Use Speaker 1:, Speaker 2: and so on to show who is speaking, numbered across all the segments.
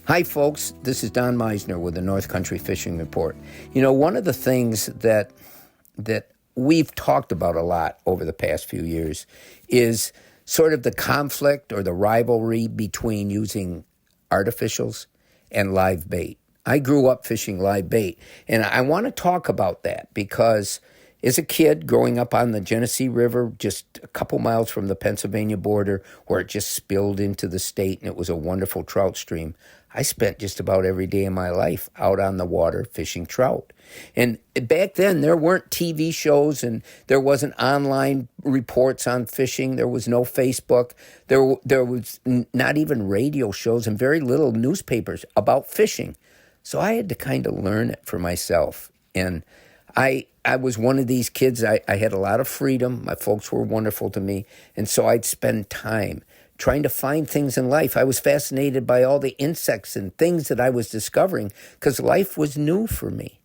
Speaker 1: Hi, folks. This is Don Meisner with the North Country Fishing Report. You know, one of the things that we've talked about a lot over the past few years is sort of the conflict or the rivalry between using artificials and live bait. I grew up fishing live bait, and I want to talk about that because as a kid growing up on the Genesee River, just a couple miles from the Pennsylvania border, where it just spilled into the state and it was a wonderful trout stream, I spent just about every day of my life out on the water fishing trout. And back then, there weren't TV shows and there wasn't online reports on fishing. There was no Facebook. There was not even radio shows and very little newspapers about fishing. So I had to kind of learn it for myself. And I was one of these kids. I had a lot of freedom. My folks were wonderful to me. And so I'd spend time trying to find things in life. I was fascinated by all the insects and things that I was discovering because life was new for me.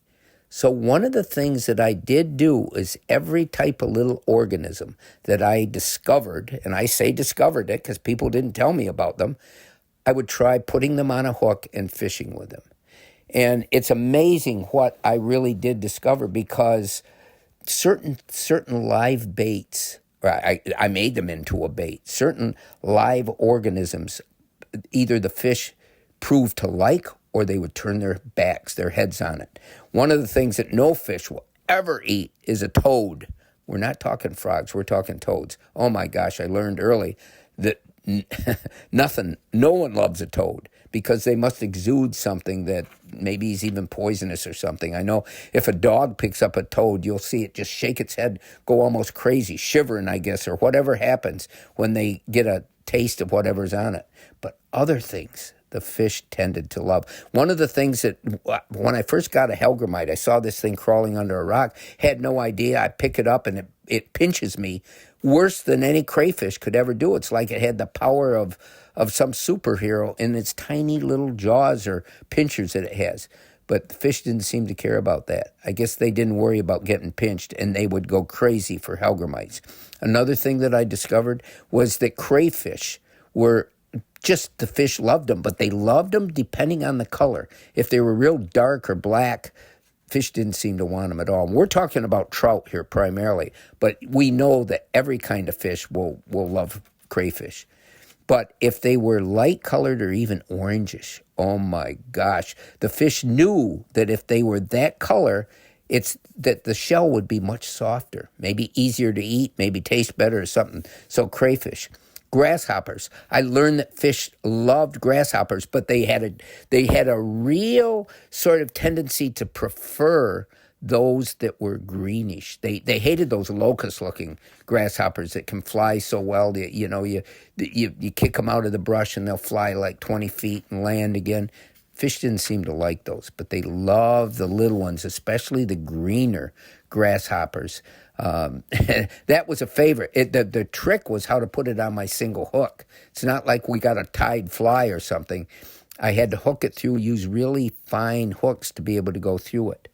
Speaker 1: So one of the things that I did do is every type of little organism that I discovered, and I say discovered it because people didn't tell me about them, I would try putting them on a hook and fishing with them. And it's amazing what I really did discover because certain live baits, I made them into a bait. Certain live organisms, either the fish proved to like or they would turn their heads on it. One of the things that no fish will ever eat is a toad. We're not talking frogs, we're talking toads. Oh my gosh, I learned early that no one loves a toad because they must exude something that maybe is even poisonous or something. I know if a dog picks up a toad, you'll see it just shake its head, go almost crazy, shivering, I guess, or whatever happens when they get a taste of whatever's on it. But other things, the fish tended to love. One of the things that, when I first got a hellgrammite, I saw this thing crawling under a rock, had no idea. I pick it up and it pinches me worse than any crayfish could ever do. It's like it had the power of some superhero in its tiny little jaws or pinchers that it has. But the fish didn't seem to care about that. I guess they didn't worry about getting pinched, and they would go crazy for hellgrammites. Another thing that I discovered was that crayfish were just, the fish loved them, but they loved them depending on the color. If they were real dark or black, fish didn't seem to want them at all. We're talking about trout here primarily, but we know that every kind of fish will love crayfish. But if they were light-colored or even orangish, oh my gosh, the fish knew that if they were that color, it's that the shell would be much softer, maybe easier to eat, maybe taste better or something. So crayfish. Grasshoppers. I learned that fish loved grasshoppers, but they had a real sort of tendency to prefer those that were greenish. They hated those locust-looking grasshoppers that can fly so well. You kick them out of the brush and they'll fly like 20 feet and land again. Fish didn't seem to like those, but they loved the little ones, especially the greener grasshoppers. That was a favorite. The trick was how to put it on my single hook. It's not like we got a tied fly or something. I had to hook it through, use really fine hooks to be able to go through it.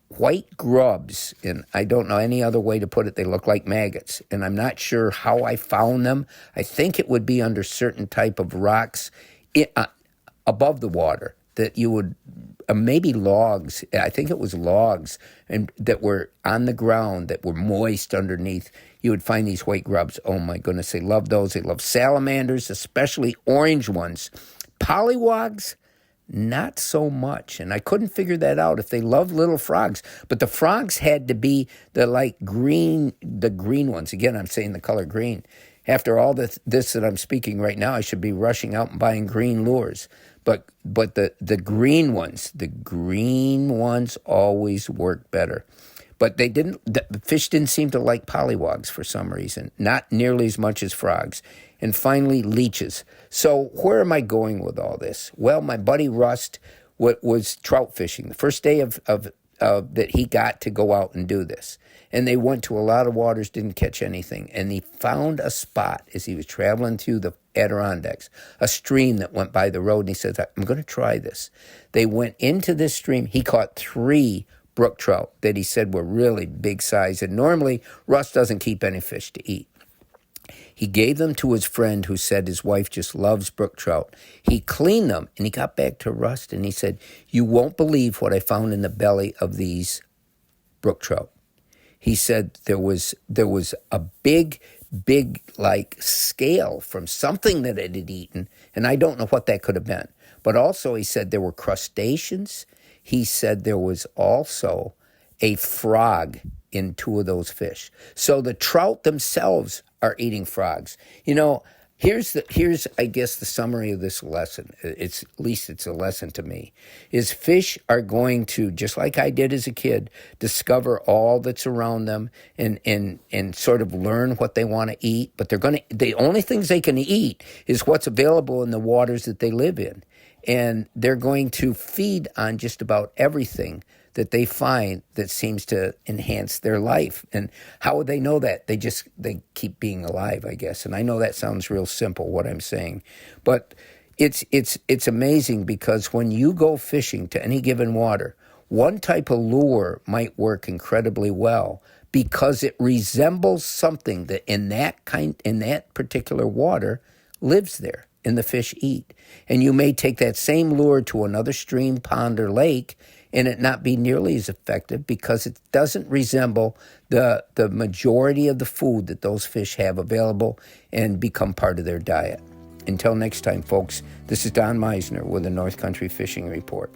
Speaker 1: White grubs, and I don't know any other way to put it, they look like maggots, and I'm not sure how I found them. I think it would be under certain type of rocks above the water that you would, maybe logs, I think it was logs, and that were on the ground that were moist underneath. You would find these white grubs. Oh my goodness, they love those. They love salamanders, especially orange ones. Pollywogs, not so much. And I couldn't figure that out if they loved little frogs. But the frogs had to be the green ones. Again, I'm saying the color green. After all this that I'm speaking right now, I should be rushing out and buying green lures. But the green ones always work better. But the fish didn't seem to like pollywogs for some reason, not nearly as much as frogs. And finally, leeches. So where am I going with all this? Well, my buddy Rust was trout fishing. The first day of that he got to go out and do this. And they went to a lot of waters, didn't catch anything. And he found a spot as he was traveling through the Adirondacks, a stream that went by the road. And he said, I'm going to try this. They went into this stream. He caught 3 brook trout that he said were really big size. And normally, Russ doesn't keep any fish to eat. He gave them to his friend who said his wife just loves brook trout. He cleaned them and he got back to rust and he said, "You won't believe what I found in the belly of these brook trout." He said there was a big like scale from something that it had eaten, and I don't know what that could have been. But also he said there were crustaceans. He said there was also a frog in two of those fish. So the trout themselves are eating frogs. Here's I guess the summary of this lesson. It's at least it's a lesson to me. Is fish are going to, just like I did as a kid, discover all that's around them and sort of learn what they want to eat. But the only things they can eat is what's available in the waters that they live in. And they're going to feed on just about everything that they find that seems to enhance their life. And how would they know that? They keep being alive, I guess. And I know that sounds real simple, what I'm saying. But it's amazing because when you go fishing to any given water, one type of lure might work incredibly well because it resembles something that in that particular water lives there and the fish eat. And you may take that same lure to another stream, pond, or lake, and it not be nearly as effective because it doesn't resemble the majority of the food that those fish have available and become part of their diet. Until next time, folks, this is Don Meisner with the North Country Fishing Report.